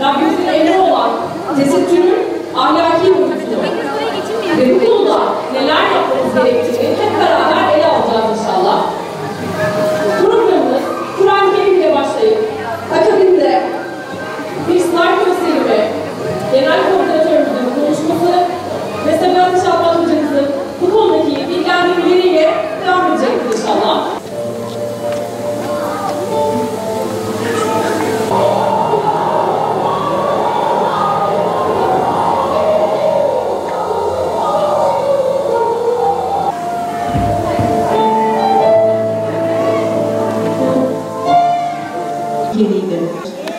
Rabbimizin emri olan tesettürün ahlaki boyutunu ve bu konuda neler yapmamız gerektiğini hep beraber ele alacağız inşallah. Programımız Kur'an-ı Kerim ile başlayıp akabinde bir sınav gösterimi, genel koordinatörümüzün konuşması ve Sabiha Şahmat hocamızın bu konudaki bilgilendirmeleriyle devam edecektir inşallah.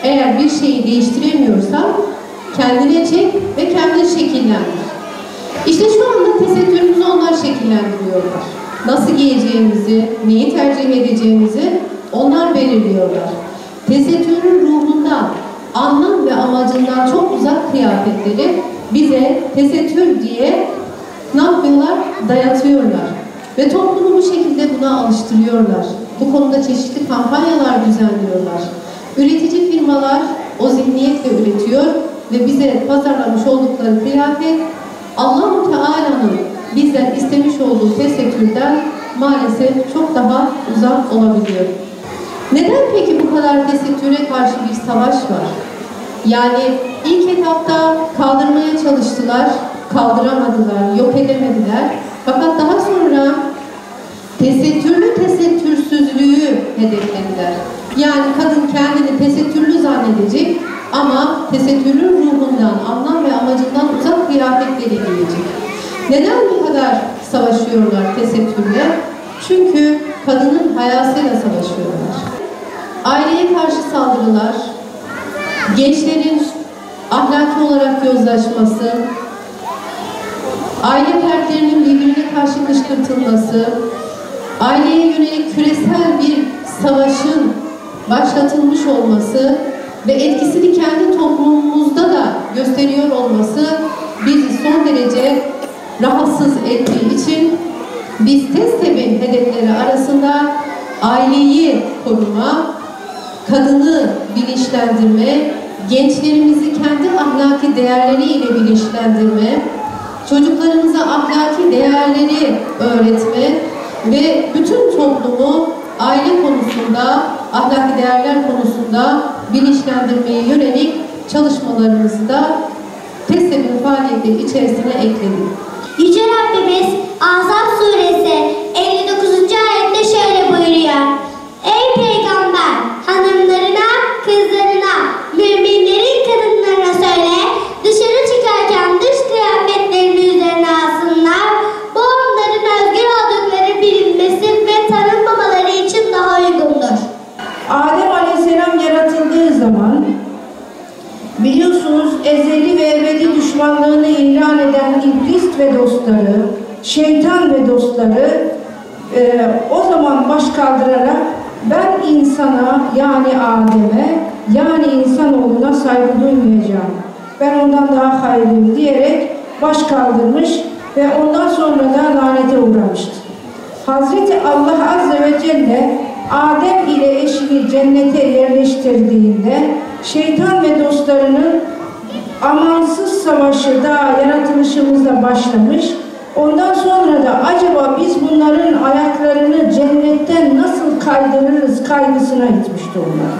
Eğer bir şeyi değiştiremiyorsan kendine çek ve kendini şekillendir. İşte şu anda tesettürümüzü onlar şekillendiriyorlar. Nasıl giyeceğimizi, neyi tercih edeceğimizi onlar belirliyorlar. Tesettürün ruhundan, anlam ve amacından çok uzak kıyafetleri bize tesettür diye ne yapıyorlar? Dayatıyorlar. Ve toplumu bu şekilde buna alıştırıyorlar. Bu konuda çeşitli kampanyalar düzenliyorlar. Üretici firmalar o zihniyetle üretiyor ve bize pazarlamış oldukları kıyafet Allah-u Teala'nın bizden istemiş olduğu tesettürden maalesef çok daha uzak olabiliyor. Neden peki bu kadar tesettüre karşı bir savaş var? Yani ilk etapta kaldırmaya çalıştılar, kaldıramadılar, yok edemediler. Fakat daha sonra tesettürlü tesettürsüzlüğü hedeflediler. Yani kadın kendini tesettürlü zannedecek ama tesettürün ruhundan, anlam ve amacından uzak kıyafetleri giyecek. Neden bu kadar savaşıyorlar tesettürle? Çünkü kadının hayasıyla savaşıyorlar. Aileye karşı saldırılar, gençlerin ahlaki olarak yozlaşması, aile fertlerinin birbirine karşı kışkırtılması, aileye yönelik küresel bir savaşın başlatılmış olması ve etkisini kendi toplumumuzda da gösteriyor olması bizi son derece rahatsız ettiği için biz TESTEB'in hedefleri arasında aileyi koruma, kadını bilinçlendirme, gençlerimizi kendi ahlaki değerleriyle bilinçlendirme, çocuklarımıza ahlaki değerleri öğretme ve bütün toplumu aile konusunda, ahlaki değerler konusunda bilinçlendirmeye yönelik çalışmalarımızı da TESTEB'in faaliyetleri içerisine ekledik. Yüce Rabbimiz Ahzab suresi 59. ayette şöyle buyuruyor. Ey peygamber, hanımlarına, kızlarına, müminlerin kadınlarına söyle, dışarı çıkarken dış kıyafetlerini üzerine alsınlar. Bu onların özgür oldukları bilinmesi ve tanınmamaları için daha uygundur. Adem Aleyhisselam yaratıldığı zaman biliyorsunuz ezeli ve ebedi düşmanlığını ilan eden iblis ve dostları, şeytan ve dostları o zaman baş kaldırarak ben insana yani Adem'e yani insanoğluna saygı duymayacağım. Ben ondan daha hayırlıyım diyerek baş kaldırmış ve ondan sonra da lanete uğramıştı. Hazreti Allah Azze ve Celle Adem ile eşini cennete yerleştirdiğinde şeytan ve dostlarının amansız savaşı daha yaratılışımızda başlamış. Ondan sonra da acaba biz bunların ayaklarını cennetten nasıl kaydırırız kaygısına gitmişti onlar.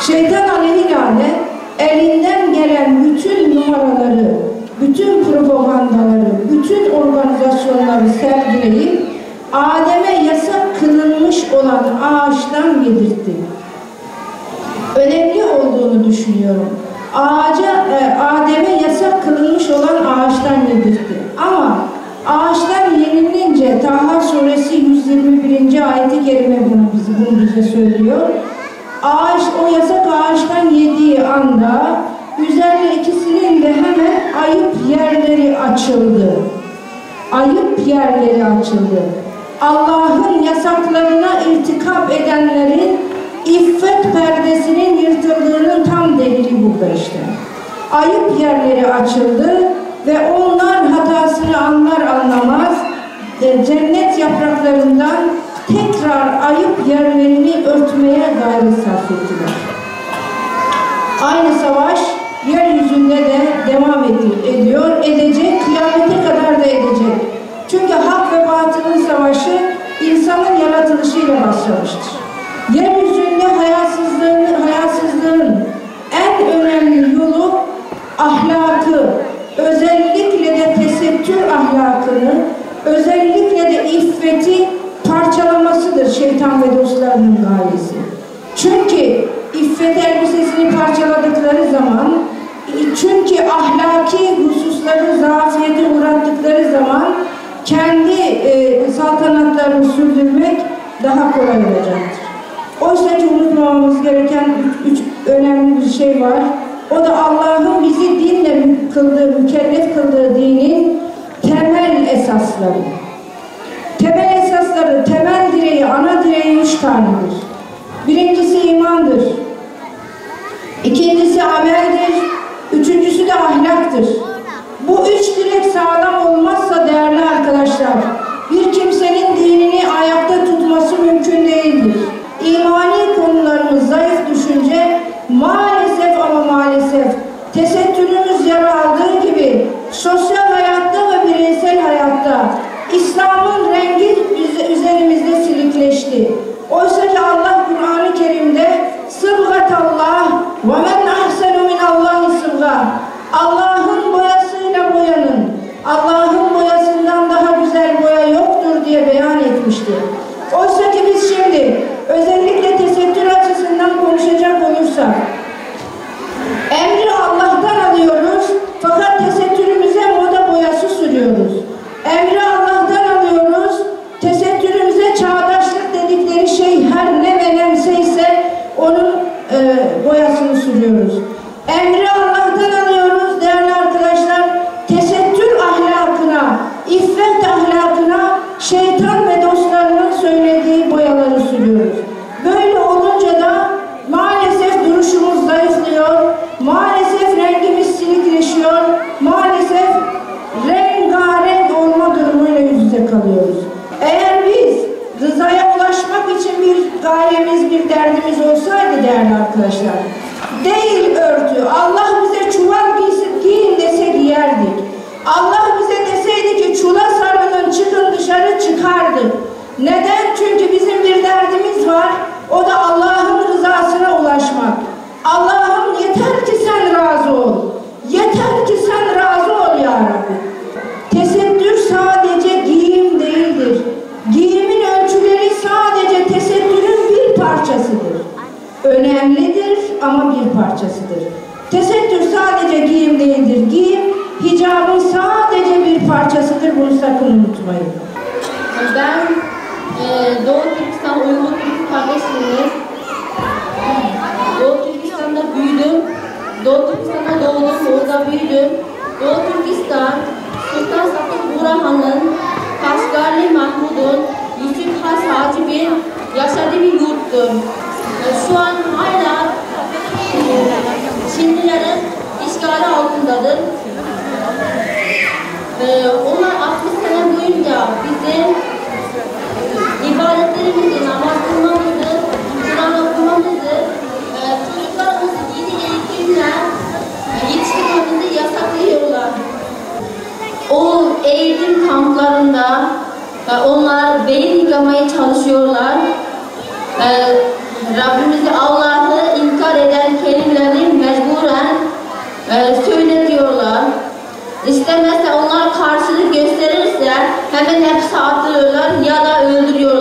Şeytan aleyhine elinden gelen bütün numaraları, bütün propagandaları, bütün organizasyonları sergileyip Adem'e yasak kılınmış olan ağaçtan yedirtti. Önemli olduğunu düşünüyorum. Adem'e yasak kılınmış olan ağaçtan yedirtti. Ama ağaçtan yenilince Taha suresi 121. ayet-i kerime bunu bize söylüyor. O yasak ağaçtan yediği anda üzerine ikisinin de hemen ayıp yerleri açıldı. Ayıp yerleri açıldı. Allah'ın yasaklarına irtikap edenlerin iffet perdesinin yırtıldığının tam delili burada işte. Ayıp yerleri açıldı ve onlar hatasını anlar anlamaz cennet yapraklarından tekrar ayıp yerlerini örtmeye gayret sarf ettiler. Aynı savaş yeryüzünde de devam ediyor, edecek, kıyamete kadar da edecek. Çünkü hak ve batılın savaşı insanın yaratılışıyla başlamıştır. Yeryüzünde hayasızlığın en önemli yolu ahlakı, özellikle de tesettür ahlakını, özellikle de iffeti parçalamasıdır şeytan ve dostlarının gayesi. Çünkü iffet elbisesini parçaladıkları zaman, çünkü ahlaki hususları zafiyete uğrattıkları zaman kendi saltanatlarını sürdürmek daha kolay olacaktır. Oysa ki unutmamamız gereken üç önemli bir şey var. O da Allah'ın bizi dinle mükellef kıldığı dinin temel esasları. Temel esasları, temel direği, ana direği 3 tanedir. Birincisi imandır. İkincisi ameldir. Üçüncüsü de ahlaktır. Bu 3 direk sağlam olmazsa değerli arkadaşlar, bir kimsenin dinini ayakta tutması mümkün değildir. İmani konularımız zayıf düşünce maalesef ama maalesef tesettürümüz yara aldığı gibi sosyal hayatta ve bireysel hayatta İslam'ın rengi üzerimizde silikleşti. Oysa ki Allah Kur'an-ı Kerim'de sıbgatallah ve men ahsenu minallahi sıbga, Allah'ın boyasıyla boyanın, Allah'ın boyasından daha güzel boya yoktur diye beyan etmiştir. Oysa ki biz şimdi özellikle tesettür açısından konuşacak olursak emri Allah'tan alıyoruz fakat tesettürümüze moda boyası sürüyoruz. Emri Allah'tan alıyoruz, tesettürümüze çağdaşlık dedikleri şey her ne menemseyse onun boyasını sürüyoruz. Emri Allah'tan alıyoruz değerli arkadaşlar, tesettür ahlakına, iffet ahlakına şeytan ve dostlarının söylediği boyaları sürüyoruz. Böyle olunca da maalesef duruşumuz zayıflıyor, maalesef rengimiz silikleşiyor, maalesef rengarenk olma durumuyla yüz yüze kalıyoruz. Eğer biz rızaya ulaşmak için bir gayemiz, bir derdimiz olsaydı değerli arkadaşlar, değil örtü, Allah bize çuval giyin dese giyerdik. Allah bize deseydi ki çula sarılın, çıkın dışarı, çıkardık. Neden? Çünkü bizim bir derdimiz var, o da Allah'ın rızasına ulaşmak. Allah'ım yeter ki sen razı ol. Yeter ki sen razı ol ya Rabbi. Tesettür sadece giyim değildir. Giyimin ölçüleri sadece tesettürün bir parçasıdır. Önemlidir ama bir parçasıdır. Tesettür sadece giyim değildir. Giyim, hicabın sadece bir parçasıdır. Bunu sakın unutmayın. Ben Doğu Türkistan Uyumlu Türk kardeşliğiyiz. Doğu Türkistan'da büyüdüm. Doğu Türkistan'da doğdum, orada büyüdüm. Doğu Türkistan, Sultan Sakız Burhan'ın, Kaşgarlı Mahmud'un, Yusuf Has Hacib'in yaşadığı bir yurttur. Şu an hala Çinlilerin işgali altındadır. Onlar 60 sene boyunca bizim ibadetlerimizi, namaz kılmamızı, Kur'an okumamızı, çocuklarımızı dini eğitimle yetiştirmemizi yasaklıyorlar. O eğitim kamplarında onlar beyin yıkamaya çalışıyorlar. Rabbimizi, Allah'ı inkar eden kelimeleri mecburen söyletiyorlar. İstemezse onlar karşılık gösterirse hemen hepsi atılıyorlar ya da öldürüyorlar.